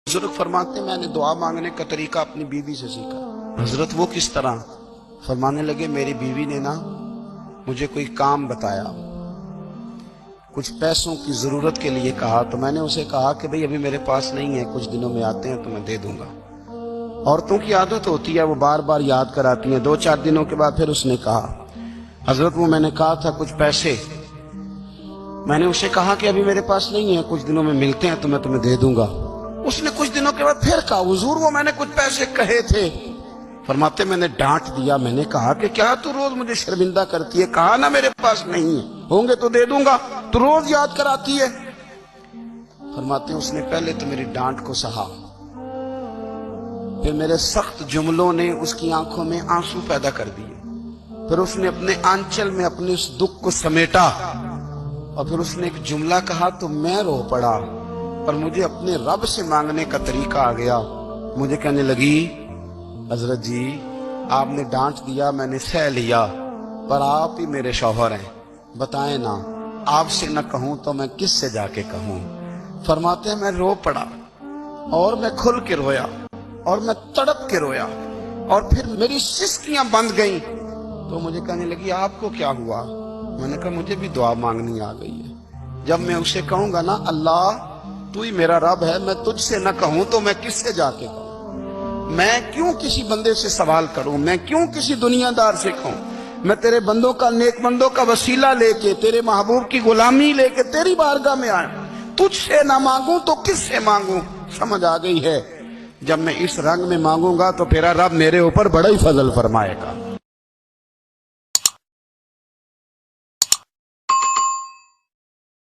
बुजुर्ग फरमाते मैंने दुआ मांगने का तरीका अपनी बीवी से सीखा। हजरत वो किस तरह? फरमाने लगे मेरी बीवी ने ना मुझे कोई काम बताया, कुछ पैसों की जरूरत के लिए कहा, तो मैंने उसे कहा कि भाई अभी मेरे पास नहीं है, कुछ दिनों में आते हैं तो मैं दे दूंगा। औरतों की आदत होती है, वो बार बार याद कराती हैं। 2-4 दिनों के बाद फिर उसने कहा हजरत वो मैंने कहा था कुछ पैसे, मैंने उसे कहा कि अभी मेरे पास नहीं है, कुछ दिनों में मिलते हैं तो मैं तुम्हें दे दूंगा। उसने कुछ दिनों के बाद फिर कहा हुजूर वो मैंने कुछ पैसे कहे थे। फरमाते मैंने डांट दिया, मैंने कहा कि क्या तू रोज मुझे शर्मिंदा करती है, कहा ना मेरे पास नहीं है, होंगे तो दे दूंगा, तू रोज याद कराती है। फरमाते उसने पहले तो मेरी डांट को सहा, फिर मेरे सख्त जुमलों ने उसकी आंखों में आंसू पैदा कर दिए, फिर उसने अपने आंचल में अपने उस दुख को समेटा और फिर उसने एक जुमला कहा तो मैं रो पड़ा और मुझे अपने रब से मांगने का तरीका आ गया। मुझे कहने लगी हजरत जी आपने डांट दिया, मैंने सह लिया, पर आप ही मेरे शौहर हैं, बताएं ना, आपसे न कहूं तो मैं किससे जाके कहूं। फरमाते हैं मैं रो पड़ा और मैं खुल के रोया और मैं तड़प के रोया और फिर मेरी सिसकियां बंद गईं। तो मुझे कहने लगी आपको क्या हुआ? मैंने कहा मुझे भी दुआ मांगनी आ गई है। जब मैं उसे कहूंगा ना अल्लाह तू ही मेरा रब है, मैं तुझसे न कहूं तो मैं किससे जाके कहूं, मैं क्यों किसी बंदे से सवाल करूं, मैं क्यों किसी दुनियादार से कहूं, मैं तेरे बंदों का नेक बंदों का वसीला लेके तेरे महबूब की गुलामी लेके तेरी बारगाह में आया, तुझसे ना मांगूं तो किससे मांगूं। समझ आ गई है, जब मैं इस रंग में मांगूंगा तो तेरा रब मेरे ऊपर बड़ा ही फजल फरमाएगा।